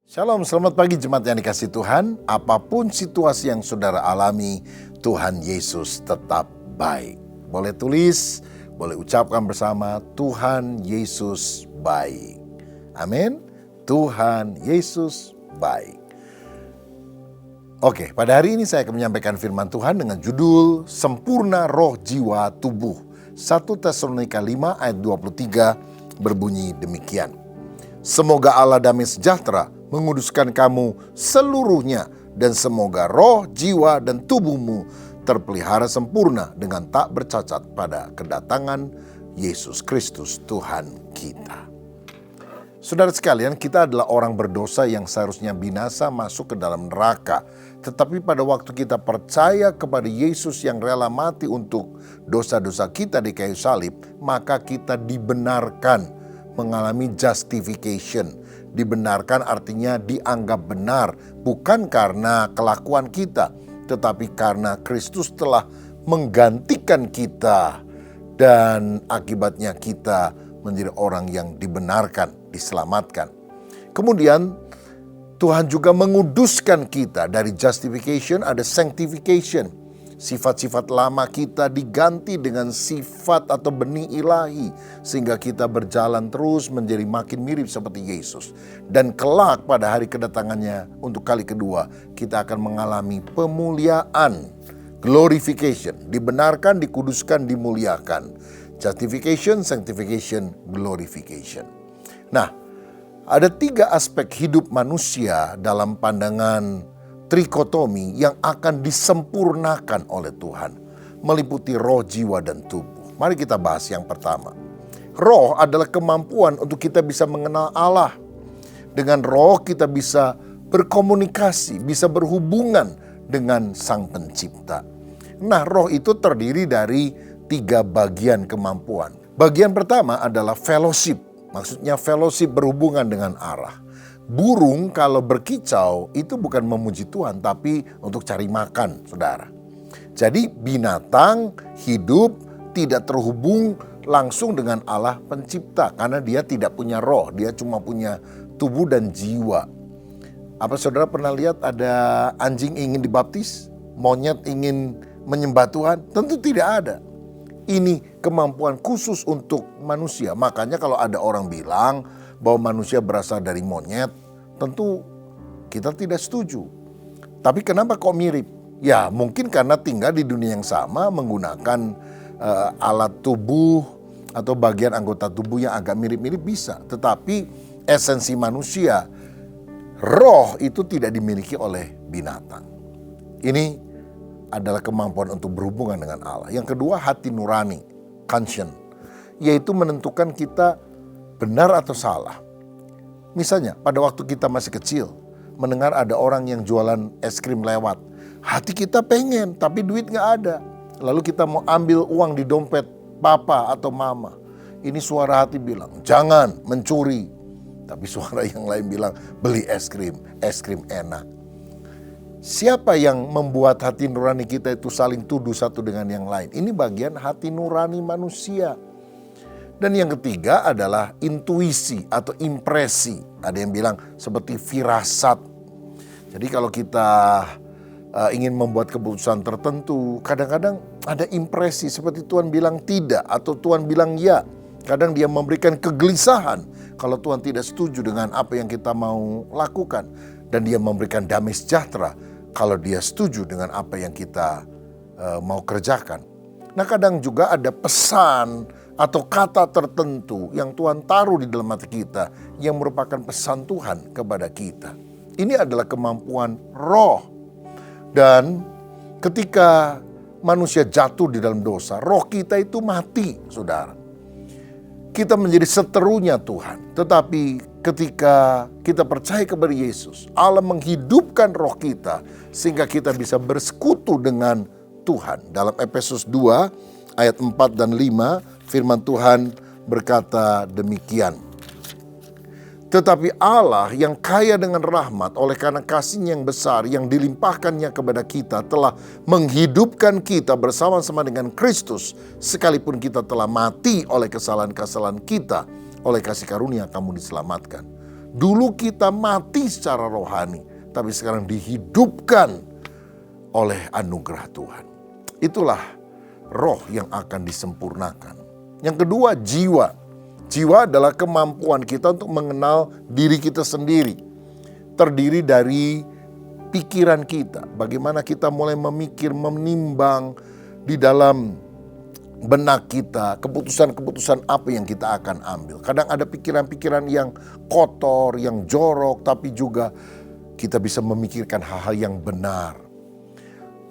Shalom, selamat pagi jemaat yang dikasihi Tuhan. Apapun situasi yang saudara alami, Tuhan Yesus tetap baik. Boleh tulis, boleh ucapkan bersama, Tuhan Yesus baik. Amin. Tuhan Yesus baik. Oke, pada hari ini saya akan menyampaikan firman Tuhan dengan judul Sempurna Roh, Jiwa, Tubuh. 1 Tesalonika 5 ayat 23 berbunyi demikian. Semoga Allah damai sejahtera menguduskan kamu seluruhnya, dan semoga roh, jiwa, dan tubuhmu terpelihara sempurna dengan tak bercacat pada kedatangan Yesus Kristus Tuhan kita. Saudara sekalian, kita adalah orang berdosa yang seharusnya binasa masuk ke dalam neraka. Tetapi pada waktu kita percaya kepada Yesus yang rela mati untuk dosa-dosa kita di kayu salib, maka kita dibenarkan, mengalami justification. Dibenarkan artinya dianggap benar, bukan karena kelakuan kita, tetapi karena Kristus telah menggantikan kita, dan akibatnya kita menjadi orang yang dibenarkan, diselamatkan. Kemudian Tuhan juga menguduskan kita. Dari justification ada sanctification. Sifat-sifat lama kita diganti dengan sifat atau benih ilahi, sehingga kita berjalan terus menjadi makin mirip seperti Yesus. Dan kelak pada hari kedatangannya untuk kali kedua, kita akan mengalami pemuliaan, glorification, dibenarkan, dikuduskan, dimuliakan. Justification, sanctification, glorification. Nah, ada 3 aspek hidup manusia dalam pandangan trikotomi yang akan disempurnakan oleh Tuhan, meliputi roh, jiwa, dan tubuh. Mari kita bahas yang pertama. Roh adalah kemampuan untuk kita bisa mengenal Allah. Dengan roh kita bisa berkomunikasi, bisa berhubungan dengan Sang Pencipta. Nah, roh itu terdiri dari 3 bagian kemampuan. Bagian pertama adalah fellowship, maksudnya fellowship berhubungan dengan Allah. Burung kalau berkicau itu bukan memuji Tuhan, tapi untuk cari makan, saudara. Jadi binatang hidup tidak terhubung langsung dengan Allah Pencipta, karena dia tidak punya roh, dia cuma punya tubuh dan jiwa. Apa saudara pernah lihat ada anjing ingin dibaptis, monyet ingin menyembah Tuhan? Tentu tidak ada. Ini kemampuan khusus untuk manusia. Makanya kalau ada orang bilang bahwa manusia berasal dari monyet, tentu kita tidak setuju. Tapi kenapa kok mirip? Ya mungkin karena tinggal di dunia yang sama, menggunakan alat tubuh atau bagian anggota tubuh yang agak mirip-mirip bisa. Tetapi esensi manusia, roh itu tidak dimiliki oleh binatang. Ini adalah kemampuan untuk berhubungan dengan Allah. Yang kedua, hati nurani, conscience, yaitu menentukan kita benar atau salah. Misalnya pada waktu kita masih kecil, mendengar ada orang yang jualan es krim lewat. Hati kita pengen, tapi duit gak ada. Lalu kita mau ambil uang di dompet papa atau mama. Ini suara hati bilang, jangan mencuri. Tapi suara yang lain bilang, beli es krim enak. Siapa yang membuat hati nurani kita itu saling tuduh satu dengan yang lain? Ini bagian hati nurani manusia. Dan yang ketiga adalah intuisi atau impresi. Ada yang bilang seperti firasat. Jadi kalau kita ingin membuat keputusan tertentu, kadang-kadang ada impresi seperti Tuhan bilang tidak atau Tuhan bilang ya. Kadang dia memberikan kegelisahan kalau Tuhan tidak setuju dengan apa yang kita mau lakukan. Dan dia memberikan damai sejahtera kalau dia setuju dengan apa yang kita mau kerjakan. Nah, kadang juga ada pesan atau kata tertentu yang Tuhan taruh di dalam hati kita yang merupakan pesan Tuhan kepada kita. Ini adalah kemampuan roh. Dan ketika manusia jatuh di dalam dosa, roh kita itu mati, saudara. Kita menjadi seterunya Tuhan. Tetapi ketika kita percaya kepada Yesus, Allah menghidupkan roh kita sehingga kita bisa bersekutu dengan Tuhan. Dalam Efesus 2 ayat 4 dan 5, firman Tuhan berkata demikian. Tetapi Allah yang kaya dengan rahmat oleh karena kasih-Nya yang besar yang dilimpahkannya kepada kita telah menghidupkan kita bersama-sama dengan Kristus sekalipun kita telah mati oleh kesalahan-kesalahan kita, oleh kasih karunia kamu diselamatkan. Dulu kita mati secara rohani, tapi sekarang dihidupkan oleh anugerah Tuhan. Itulah roh yang akan disempurnakan. Yang kedua, jiwa. Jiwa adalah kemampuan kita untuk mengenal diri kita sendiri. Terdiri dari pikiran kita, bagaimana kita mulai memikir, menimbang di dalam benak kita, keputusan-keputusan apa yang kita akan ambil. Kadang ada pikiran-pikiran yang kotor, yang jorok, tapi juga kita bisa memikirkan hal-hal yang benar.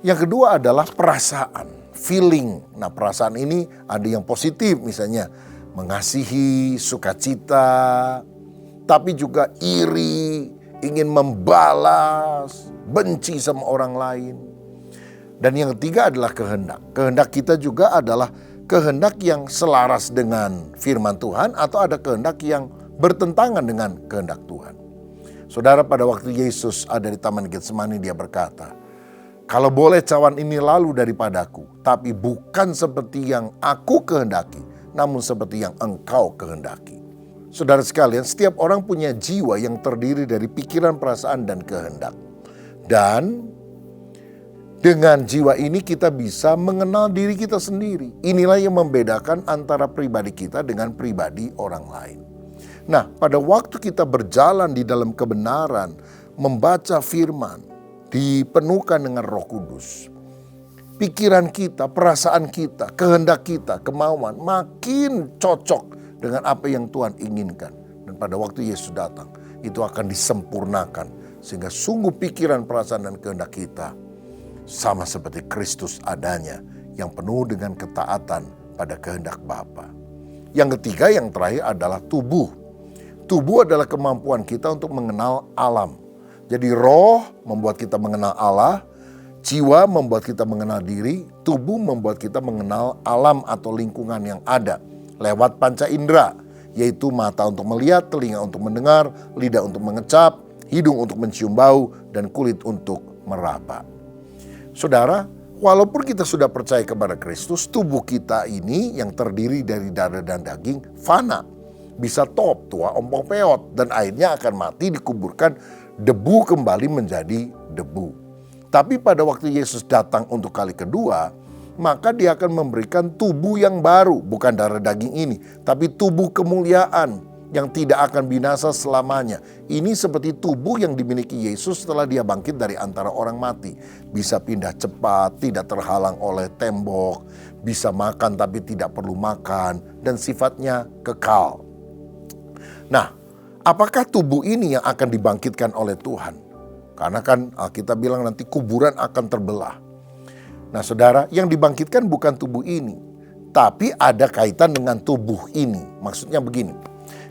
Yang kedua adalah perasaan, feeling. Nah, perasaan ini ada yang positif, misalnya mengasihi, sukacita, tapi juga iri, ingin membalas, benci sama orang lain. Dan yang ketiga adalah kehendak. Kehendak kita juga adalah kehendak yang selaras dengan firman Tuhan atau ada kehendak yang bertentangan dengan kehendak Tuhan. Saudara, pada waktu Yesus ada di Taman Getsemani, dia berkata, "Kalau boleh cawan ini lalu daripadaku, tapi bukan seperti yang aku kehendaki, namun seperti yang engkau kehendaki." Saudara sekalian, setiap orang punya jiwa yang terdiri dari pikiran, perasaan, dan kehendak. Dan dengan jiwa ini kita bisa mengenal diri kita sendiri. Inilah yang membedakan antara pribadi kita dengan pribadi orang lain. Nah, pada waktu kita berjalan di dalam kebenaran, membaca firman, dipenuhkan dengan Roh Kudus, pikiran kita, perasaan kita, kehendak kita, kemauan makin cocok dengan apa yang Tuhan inginkan. Dan pada waktu Yesus datang, itu akan disempurnakan. Sehingga sungguh pikiran, perasaan, dan kehendak kita sama seperti Kristus adanya, yang penuh dengan ketaatan pada kehendak Bapa. Yang ketiga, yang terakhir adalah tubuh. Tubuh adalah kemampuan kita untuk mengenal alam. Jadi roh membuat kita mengenal Allah, jiwa membuat kita mengenal diri, tubuh membuat kita mengenal alam atau lingkungan yang ada lewat panca indera, yaitu mata untuk melihat, telinga untuk mendengar, lidah untuk mengecap, hidung untuk mencium bau, dan kulit untuk meraba. Saudara, walaupun kita sudah percaya kepada Kristus, tubuh kita ini yang terdiri dari darah dan daging fana, bisa top, tua, ompong peot, dan akhirnya akan mati, dikuburkan, debu kembali menjadi debu. Tapi pada waktu Yesus datang untuk kali kedua, maka dia akan memberikan tubuh yang baru, bukan darah daging ini, tapi tubuh kemuliaan yang tidak akan binasa selamanya. Ini seperti tubuh yang dimiliki Yesus setelah dia bangkit dari antara orang mati. Bisa pindah cepat, tidak terhalang oleh tembok, bisa makan tapi tidak perlu makan, dan sifatnya kekal. Nah, apakah tubuh ini yang akan dibangkitkan oleh Tuhan? Karena kan kita bilang nanti kuburan akan terbelah. Nah saudara, yang dibangkitkan bukan tubuh ini, tapi ada kaitan dengan tubuh ini. Maksudnya begini,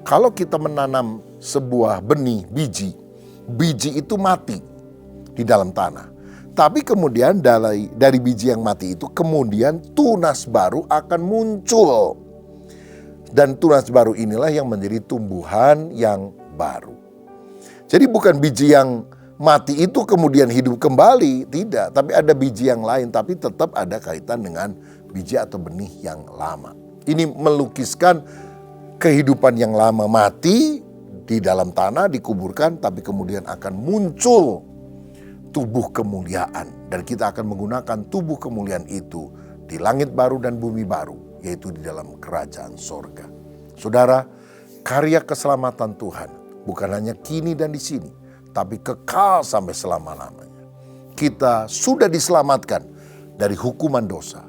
kalau kita menanam sebuah benih, biji itu mati di dalam tanah. Tapi kemudian dari biji yang mati itu, kemudian tunas baru akan muncul. Dan tunas baru inilah yang menjadi tumbuhan yang baru. Jadi bukan biji yang mati itu kemudian hidup kembali, tidak. Tapi ada biji yang lain, tapi tetap ada kaitan dengan biji atau benih yang lama. Ini melukiskan kehidupan yang lama mati di dalam tanah, dikuburkan, tapi kemudian akan muncul tubuh kemuliaan. Dan kita akan menggunakan tubuh kemuliaan itu di langit baru dan bumi baru, yaitu di dalam kerajaan sorga. Saudara, karya keselamatan Tuhan bukan hanya kini dan di sini, tapi kekal sampai selama-lamanya. Kita sudah diselamatkan dari hukuman dosa.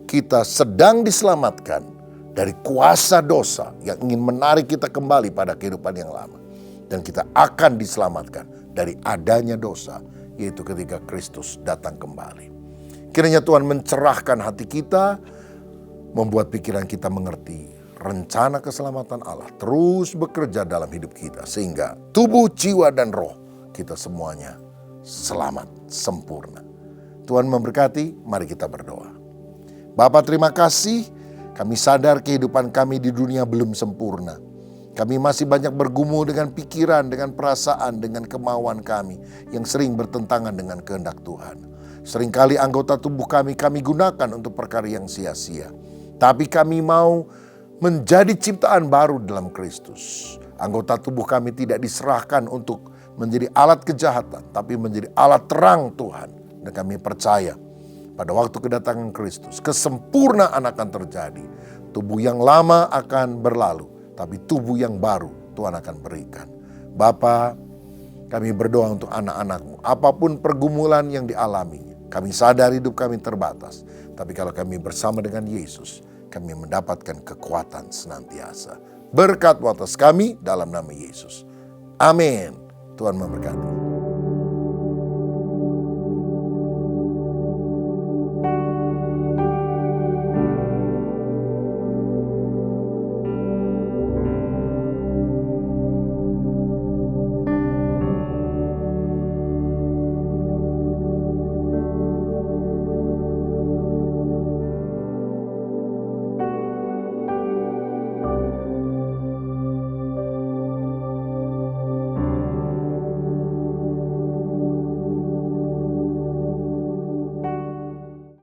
Kita sedang diselamatkan dari kuasa dosa yang ingin menarik kita kembali pada kehidupan yang lama. Dan kita akan diselamatkan dari adanya dosa, yaitu ketika Kristus datang kembali. Kiranya Tuhan mencerahkan hati kita, membuat pikiran kita mengerti rencana keselamatan Allah terus bekerja dalam hidup kita. Sehingga tubuh, jiwa, dan roh kita semuanya selamat, sempurna. Tuhan memberkati, mari kita berdoa. Bapa, terima kasih, kami sadar kehidupan kami di dunia belum sempurna. Kami masih banyak bergumul dengan pikiran, dengan perasaan, dengan kemauan kami yang sering bertentangan dengan kehendak Tuhan. Seringkali anggota tubuh kami gunakan untuk perkara yang sia-sia. Tapi kami mau menjadi ciptaan baru dalam Kristus. Anggota tubuh kami tidak diserahkan untuk menjadi alat kejahatan, tapi menjadi alat terang Tuhan. Dan kami percaya pada waktu kedatangan Kristus, kesempurnaan akan terjadi. Tubuh yang lama akan berlalu, tapi tubuh yang baru Tuhan akan berikan. Bapa, kami berdoa untuk anak-anak-Mu. Apapun pergumulan yang dialaminya, kami sadar hidup kami terbatas. Tapi kalau kami bersama dengan Yesus, kami mendapatkan kekuatan senantiasa. Berkat atas kami dalam nama Yesus. Amin. Tuhan memberkati.